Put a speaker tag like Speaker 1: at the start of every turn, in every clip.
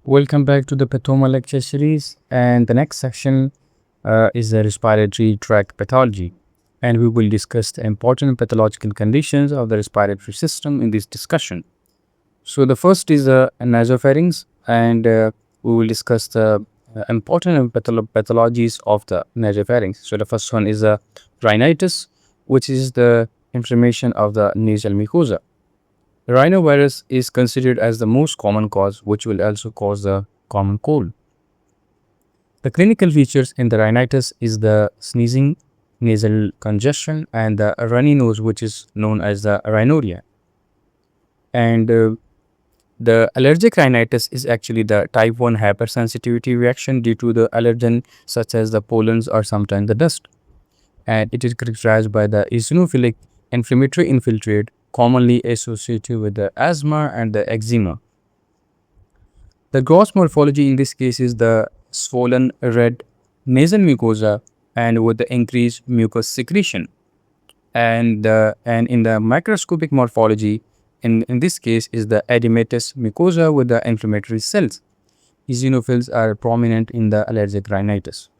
Speaker 1: Welcome back to the Pathoma lecture series, and the next section is the respiratory tract pathology, and we will discuss the important pathological conditions of the respiratory system in this discussion. So the first is nasopharynx, and we will discuss the important pathologies of the nasopharynx. So the first one is rhinitis, which is the inflammation of the nasal mucosa. Rhinovirus is considered as the most common cause, which will also cause the common cold. The clinical features in the rhinitis is the sneezing, nasal congestion, and the runny nose, which is known as the rhinorrhea. And the allergic rhinitis is actually the type 1 hypersensitivity reaction due to the allergen such as the pollens or sometimes the dust. And it is characterized by the eosinophilic inflammatory infiltrate commonly associated with the asthma and the eczema. The gross morphology in this case is the swollen red nasal mucosa and with the increased mucus secretion. And in the microscopic morphology, in this case is the edematous mucosa with the inflammatory cells. Eosinophils are prominent in the allergic rhinitis.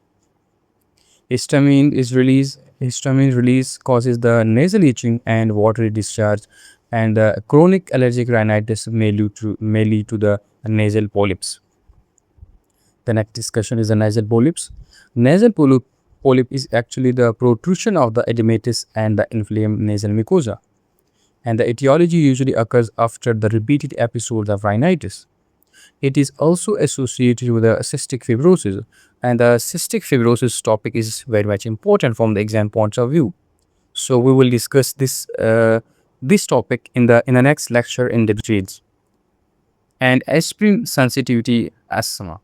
Speaker 1: Histamine release causes the nasal itching and watery discharge, and the chronic allergic rhinitis may lead to the nasal polyps. The next discussion is the nasal polyps. Polyp is actually the protrusion of the edematous and the inflamed nasal mucosa, and the etiology usually occurs after the repeated episodes of rhinitis. It is also associated with cystic fibrosis, and the cystic fibrosis topic is very much important from the exam point of view. So we will discuss this topic in the next lecture in details. And aspirin sensitivity asthma.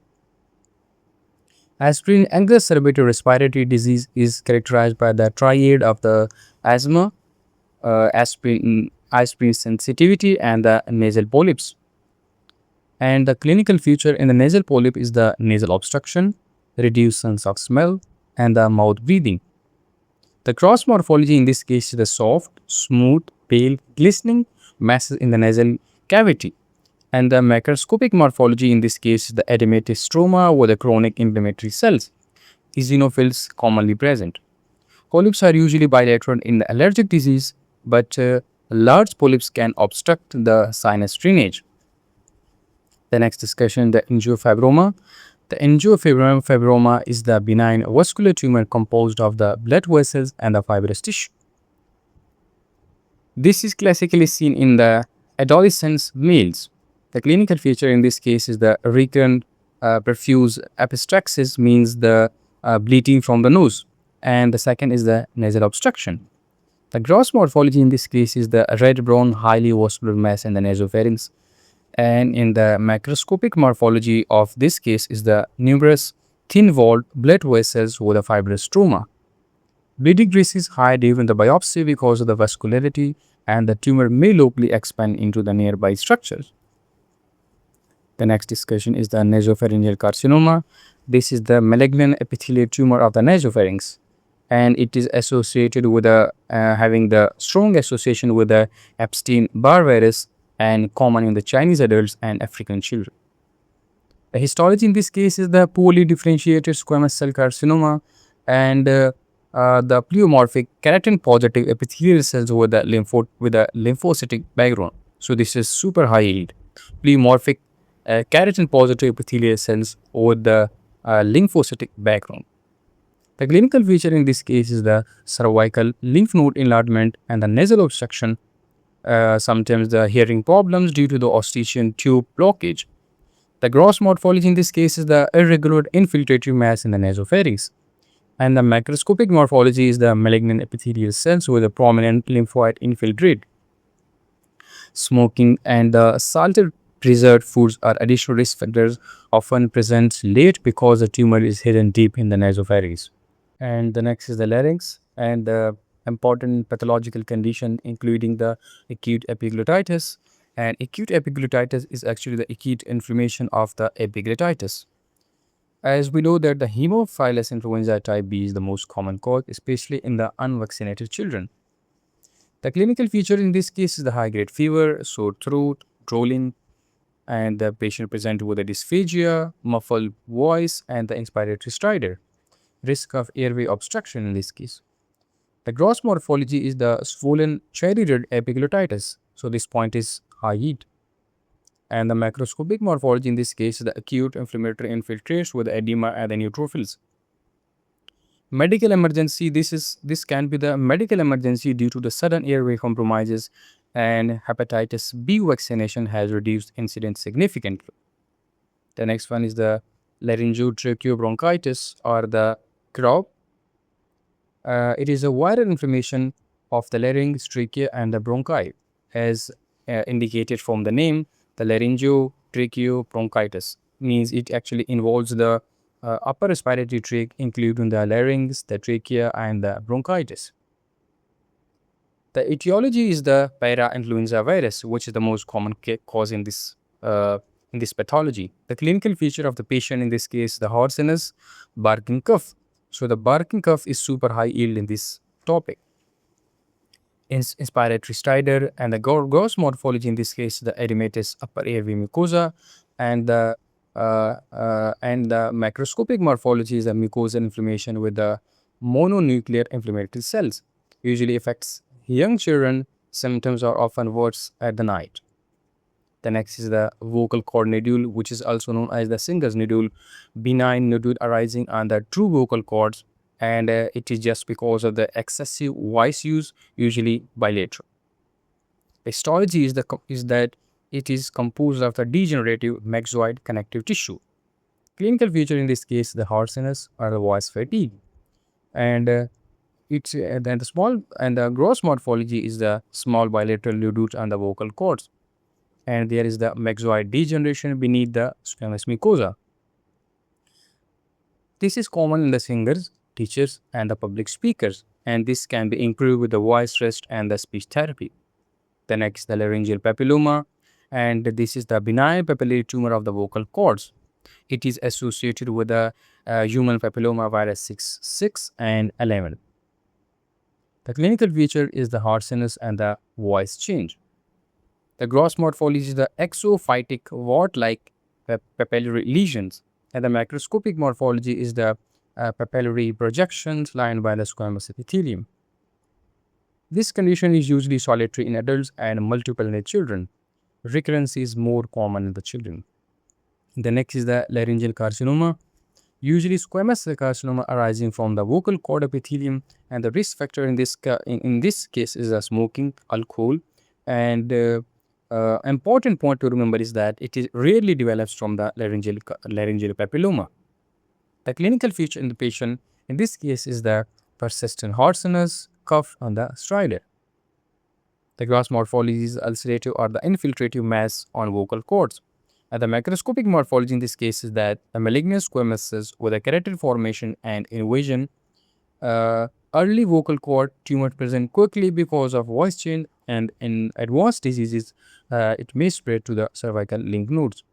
Speaker 1: Aspirin exacerbated respiratory disease is characterized by the triad of the asthma, aspirin sensitivity, and the nasal polyps. And the clinical feature in the nasal polyp is the nasal obstruction, reduced sense of smell, and the mouth breathing. The cross morphology in this case is the soft, smooth, pale, glistening masses in the nasal cavity. And the macroscopic morphology in this case is the edematous stroma with the chronic inflammatory cells, eosinophils commonly present. Polyps are usually bilateral in the allergic disease, but large polyps can obstruct the sinus drainage. The next discussion, the angiofibroma. The angiofibroma is the benign vascular tumor composed of the blood vessels and the fibrous tissue. This is classically seen in the adolescent males. The clinical feature in this case is the recurrent profuse epistaxis, means the bleeding from the nose, and the second is the nasal obstruction. The gross morphology in this case is the red-brown, highly vascular mass in the nasopharynx. And in the macroscopic morphology of this case is the numerous thin-walled blood vessels with a fibrous stroma. Bleeding risk is high during the biopsy because of the vascularity, and the tumor may locally expand into the nearby structures. The next discussion is the nasopharyngeal carcinoma. This is the malignant epithelial tumor of the nasopharynx, and it is associated with having the strong association with the Epstein-Barr virus and common in the Chinese adults and African children. The histology in this case is the poorly differentiated squamous cell carcinoma and the pleomorphic keratin positive epithelial cells with a lymphocytic background. So this is super high yield. Pleomorphic keratin positive epithelial cells with the lymphocytic background. The clinical feature in this case is the cervical lymph node enlargement and the nasal obstruction. Sometimes the hearing problems due to the Eustachian tube blockage. The gross morphology in this case is the irregular infiltrative mass in the nasopharynx. And the macroscopic morphology is the malignant epithelial cells with a prominent lymphoid infiltrate. Smoking and the salted preserved foods are additional risk factors, often present late because the tumor is hidden deep in the nasopharynx. And the next is the larynx, and the important pathological condition including the acute epiglottitis. And acute epiglottitis is actually the acute inflammation of the epiglottitis. As we know that the Haemophilus influenza type B is the most common cause, especially in the unvaccinated children. The clinical feature in this case is the high-grade fever, sore throat, drooling, and the patient presented with a dysphagia, muffled voice, and the inspiratory stridor. Risk of airway obstruction in this case. The gross morphology is the swollen cherry-red epiglottitis. So this point is high heat. And the macroscopic morphology in this case is the acute inflammatory infiltrates with edema and the neutrophils. Medical emergency, this can be the medical emergency due to the sudden airway compromises, and hepatitis B vaccination has reduced incidence significantly. The next one is the laryngotracheobronchitis or the CROP. It is a viral inflammation of the larynx, trachea, and the bronchi, as indicated from the name. The laryngotracheobronchitis means it actually involves the upper respiratory tract, including the larynx, the trachea, and the bronchitis. The etiology is the para-influenza virus, which is the most common cause in this pathology. The clinical feature of the patient in this case, the hoarseness, barking cough. So the barking cough is super high yield in this topic. Inspiratory stridor, and the gross morphology in this case, the edematous upper airway mucosa, and the macroscopic morphology is the mucosal inflammation with the mononuclear inflammatory cells. Usually affects young children. Symptoms are often worse at the night. The next is the vocal cord nodule, which is also known as the singer's nodule, benign nodule arising on the true vocal cords, and it is just because of the excessive voice use, usually bilateral. Histology is that it is composed of the degenerative myxoid connective tissue. Clinical feature in this case, the hoarseness or the voice fatigue, and then the small and the gross morphology is the small bilateral nodules on the vocal cords, and there is the myxoid degeneration beneath the squamous mucosa. This is common in the singers, teachers, and the public speakers, and this can be improved with the voice rest and the speech therapy. The next, the laryngeal papilloma, and this is the benign papillary tumor of the vocal cords. It is associated with the human papilloma virus 6 and 11. The clinical feature is the hoarseness and the voice change. The gross morphology is the exophytic wart-like papillary lesions, and the macroscopic morphology is the papillary projections lined by the squamous epithelium. This condition is usually solitary in adults and multiple in children. Recurrence is more common in the children. The next is the laryngeal carcinoma, usually squamous carcinoma arising from the vocal cord epithelium, and the risk factor in this case is the smoking, alcohol, and important point to remember is that it is rarely develops from the laryngeal papilloma. The clinical feature in the patient in this case is the persistent hoarseness, cough, and the stridor. The gross morphology is ulcerative or the infiltrative mass on vocal cords. And the macroscopic morphology in this case is that the malignant squamous cells with a carotid formation and invasion. Early vocal cord tumor present quickly because of voice change, and in advanced diseases, it may spread to the cervical lymph nodes.